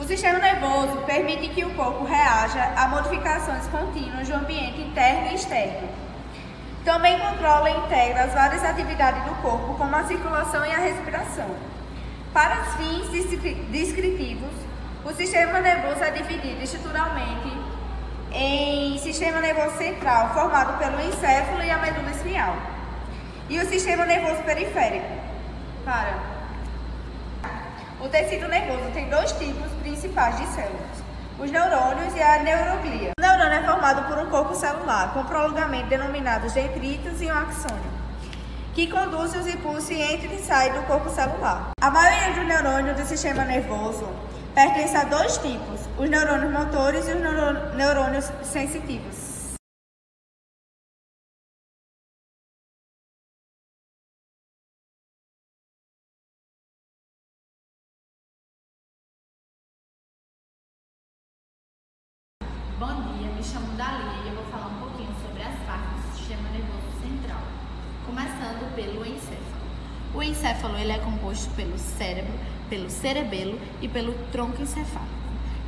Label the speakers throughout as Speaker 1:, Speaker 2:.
Speaker 1: sistema nervoso permite que o corpo reaja a modificações contínuas do ambiente interno e externo. Também controla e integra as várias atividades do corpo, como a circulação e a respiração. Para os fins descritivos, o sistema nervoso é dividido estruturalmente em sistema nervoso central, formado pelo encéfalo e a medula espinhal, e o sistema nervoso periférico. O tecido nervoso tem dois tipos principais de células, os neurônios e a neuroglia. O neurônio é formado por um corpo celular, com prolongamento denominados detritos e um axônio, que conduz os impulsos e entra e sai do corpo celular. A maioria dos neurônios do sistema nervoso pertence a dois tipos, os neurônios motores e os neurônios sensitivos.
Speaker 2: Bom dia, me chamo Dalia e eu vou falar um pouquinho sobre as partes do sistema nervoso central, começando pelo encéfalo. O encéfalo ele é composto pelo cérebro, pelo cerebelo e pelo tronco encefálico.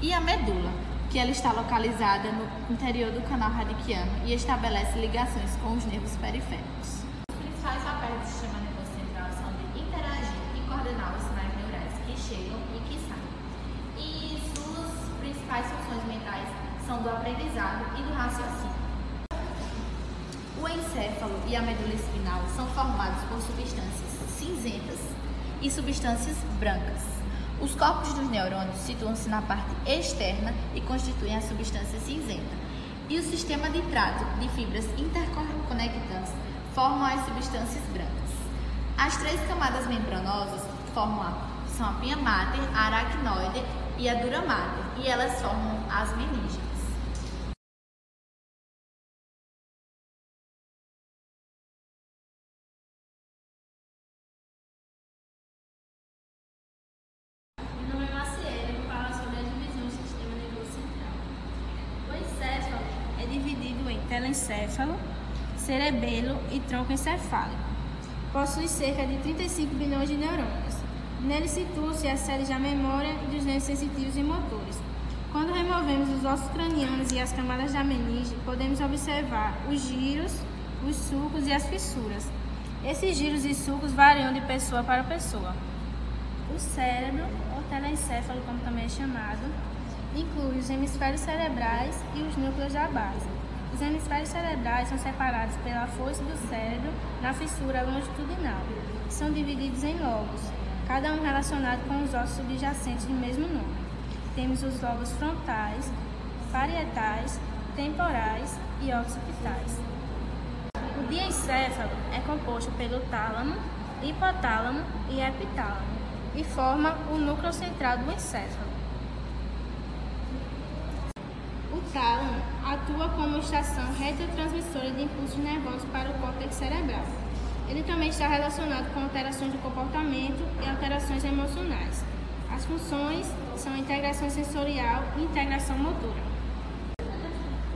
Speaker 2: E a medula, que ela está localizada no interior do canal radiquiano e estabelece ligações com os nervos periféricos. Os principais papéis do sistema nervoso central são de interagir e coordenar os sinais neurais que chegam e que saem. E suas principais funções mentais são do aprendizado e do raciocínio. O encéfalo e a medula espinal são formados por substâncias cinzentas e substâncias brancas. Os corpos dos neurônios situam-se na parte externa e constituem a substância cinzenta. E o sistema de trato de fibras interconectantes formam as substâncias brancas. As três camadas membranosas são a pia mater, a aracnoide e a dura mater, e elas formam as meninges.
Speaker 3: É dividido em telencéfalo, cerebelo e tronco encefálico. Possui cerca de 35 bilhões de neurônios. Nele situam-se as séries da memória e dos nervos sensitivos e motores. Quando removemos os ossos cranianos e as camadas da meninge, podemos observar os giros, os sulcos e as fissuras. Esses giros e sulcos variam de pessoa para pessoa. O cérebro, ou telencéfalo como também é chamado, inclui os hemisférios cerebrais e os núcleos da base. Os hemisférios cerebrais são separados pela foice do cérebro na fissura longitudinal. São divididos em lobos, cada um relacionado com os ossos subjacentes do mesmo nome. Temos os lobos frontais, parietais, temporais e occipitais. O diencéfalo é composto pelo tálamo, hipotálamo e epitálamo e forma o núcleo central do encéfalo. O tálamo atua como estação retrotransmissora de impulsos nervosos para o córtex cerebral. Ele também está relacionado com alterações do comportamento e alterações emocionais. As funções são integração sensorial e integração motora.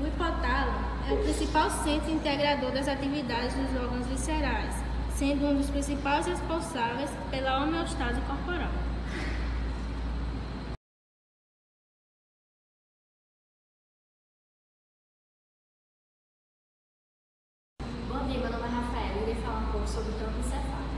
Speaker 3: O hipotálamo é o principal centro integrador das atividades dos órgãos viscerais, sendo um dos principais responsáveis pela homeostase corporal.
Speaker 4: Bom dia, meu nome é Rafael e eu irei falar um pouco sobre o tronco encefálico.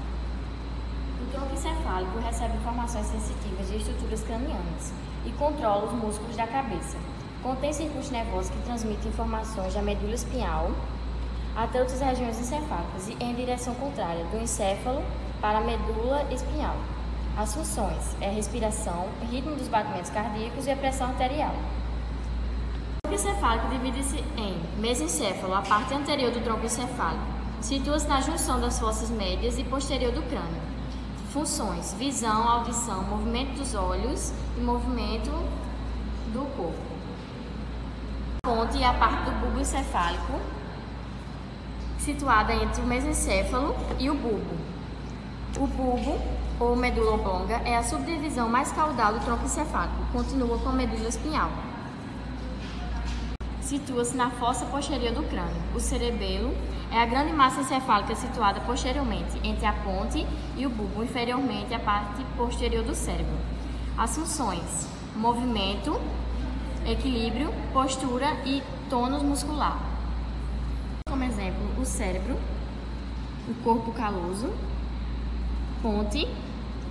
Speaker 4: O tronco encefálico recebe informações sensitivas de estruturas cranianas e controla os músculos da cabeça. Contém circuitos nervosos que transmitem informações da medula espinhal até outras regiões encefálicas e em direção contrária, do encéfalo para a medula espinhal. As funções é a respiração, ritmo dos batimentos cardíacos e a pressão arterial. O tronco encefálico divide-se em mesencéfalo, a parte anterior do tronco encefálico. Situa-se na junção das fossas médias e posterior do crânio. Funções: visão, audição, movimento dos olhos e movimento do corpo. A ponte é a parte do bulbo encefálico, situada entre o mesencéfalo e o bulbo. O bulbo, ou medula oblonga, é a subdivisão mais caudal do tronco encefálico. Continua com a medula espinhal. Situa-se na fossa posterior do crânio. O cerebelo é a grande massa encefálica situada posteriormente entre a ponte e o bulbo, inferiormente à parte posterior do cérebro. As funções: movimento, equilíbrio, postura e tônus muscular. Como exemplo, o cérebro, o corpo caloso, ponte,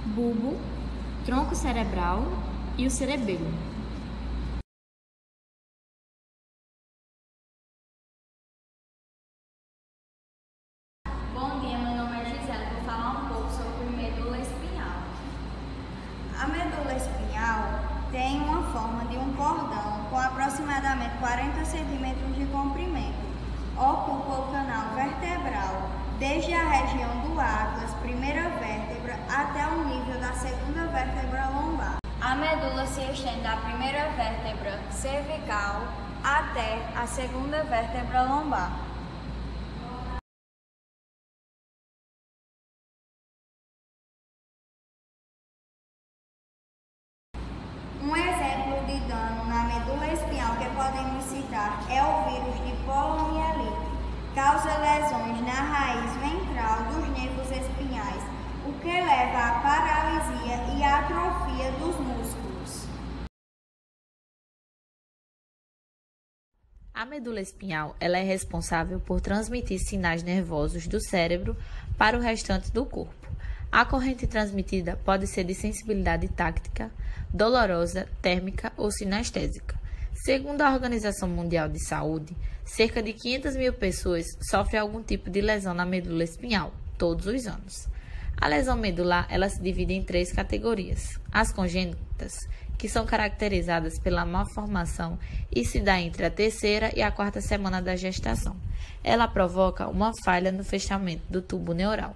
Speaker 4: bulbo, tronco cerebral e o cerebelo.
Speaker 5: Bom dia, meu nome é Gisele. Vou falar um pouco sobre medula espinhal.
Speaker 6: A medula espinhal tem uma forma de um cordão com aproximadamente 40 centímetros de comprimento. Ocupa o canal vertebral, desde a região do atlas, primeira vértebra, até o nível da segunda vértebra lombar.
Speaker 5: A medula se estende da primeira vértebra cervical até a segunda vértebra lombar.
Speaker 6: Um exemplo de dano na medula espinhal que podemos citar é o vírus de poliomielite. Causa lesões na raiz ventral dos nervos espinhais, o que leva à paralisia e à atrofia dos músculos.
Speaker 7: A medula espinhal ela é responsável por transmitir sinais nervosos do cérebro para o restante do corpo. A corrente transmitida pode ser de sensibilidade táctica, dolorosa, térmica ou sinestésica. Segundo a Organização Mundial de Saúde, cerca de 500 mil pessoas sofrem algum tipo de lesão na medula espinhal todos os anos. A lesão medular ela se divide em 3 categorias: as congênitas, que são caracterizadas pela malformação e se dá entre a 3ª e a 4ª semana da gestação. Ela provoca uma falha no fechamento do tubo neural.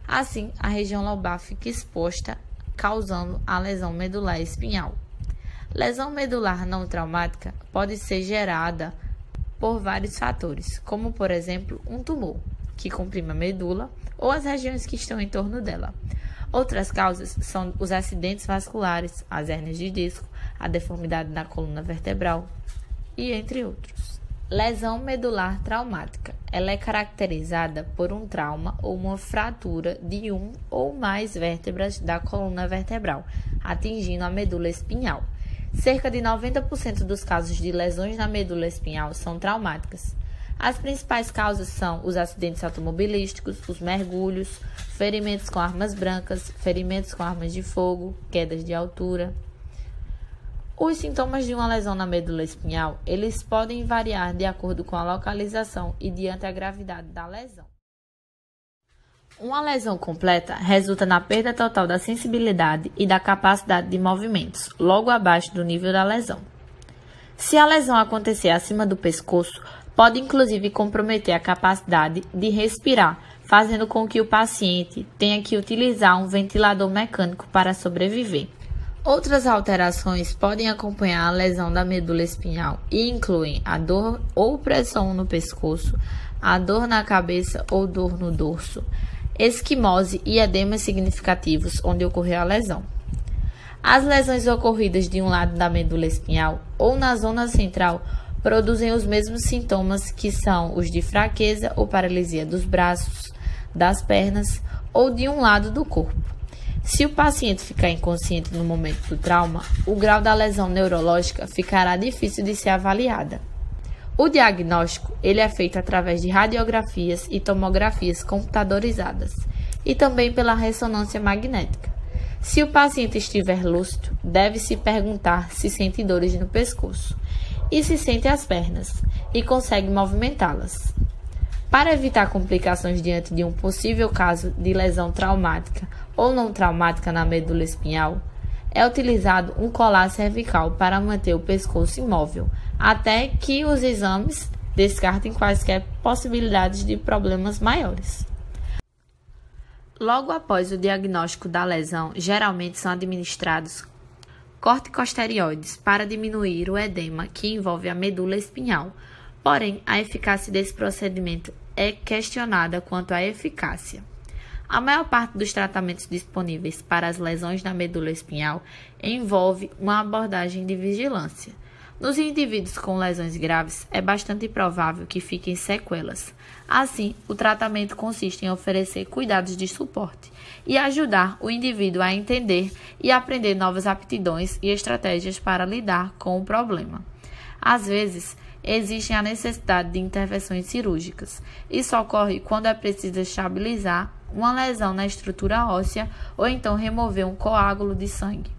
Speaker 7: Assim, a região lombar fica exposta, causando a lesão medular espinhal. Lesão medular não traumática pode ser gerada por vários fatores, como, por exemplo, um tumor, que comprime a medula ou as regiões que estão em torno dela. Outras causas são os acidentes vasculares, as hérnias de disco, a deformidade na coluna vertebral e entre outros. Lesão medular traumática. Ela é caracterizada por um trauma ou uma fratura de um ou mais vértebras da coluna vertebral, atingindo a medula espinhal. Cerca de 90% dos casos de lesões na medula espinhal são traumáticas. As principais causas são os acidentes automobilísticos, os mergulhos, ferimentos com armas brancas, ferimentos com armas de fogo, quedas de altura. Os sintomas de uma lesão na medula espinhal, eles podem variar de acordo com a localização e diante da gravidade da lesão. Uma lesão completa resulta na perda total da sensibilidade e da capacidade de movimentos, logo abaixo do nível da lesão. Se a lesão acontecer acima do pescoço, pode inclusive comprometer a capacidade de respirar, fazendo com que o paciente tenha que utilizar um ventilador mecânico para sobreviver. Outras alterações podem acompanhar a lesão da medula espinhal e incluem a dor ou pressão no pescoço, a dor na cabeça ou dor no dorso, esquimose e edemas significativos onde ocorreu a lesão. As lesões ocorridas de um lado da medula espinhal ou na zona central produzem os mesmos sintomas, que são os de fraqueza ou paralisia dos braços, das pernas ou de um lado do corpo. Se o paciente ficar inconsciente no momento do trauma, o grau da lesão neurológica ficará difícil de ser avaliada. O diagnóstico ele é feito através de radiografias e tomografias computadorizadas e também pela ressonância magnética. Se o paciente estiver lúcido, deve-se perguntar se sente dores no pescoço e se sente as pernas e consegue movimentá-las. Para evitar complicações diante de um possível caso de lesão traumática ou não traumática na medula espinhal, é utilizado um colar cervical para manter o pescoço imóvel, até que os exames descartem quaisquer possibilidades de problemas maiores. Logo após o diagnóstico da lesão, geralmente são administrados corticosteroides para diminuir o edema que envolve a medula espinhal. Porém, a eficácia desse procedimento é questionada quanto à eficácia. A maior parte dos tratamentos disponíveis para as lesões na medula espinhal envolve uma abordagem de vigilância. Nos indivíduos com lesões graves, é bastante provável que fiquem sequelas. Assim, o tratamento consiste em oferecer cuidados de suporte e ajudar o indivíduo a entender e aprender novas aptidões e estratégias para lidar com o problema. Às vezes, existe a necessidade de intervenções cirúrgicas. Isso ocorre quando é preciso estabilizar uma lesão na estrutura óssea ou então remover um coágulo de sangue.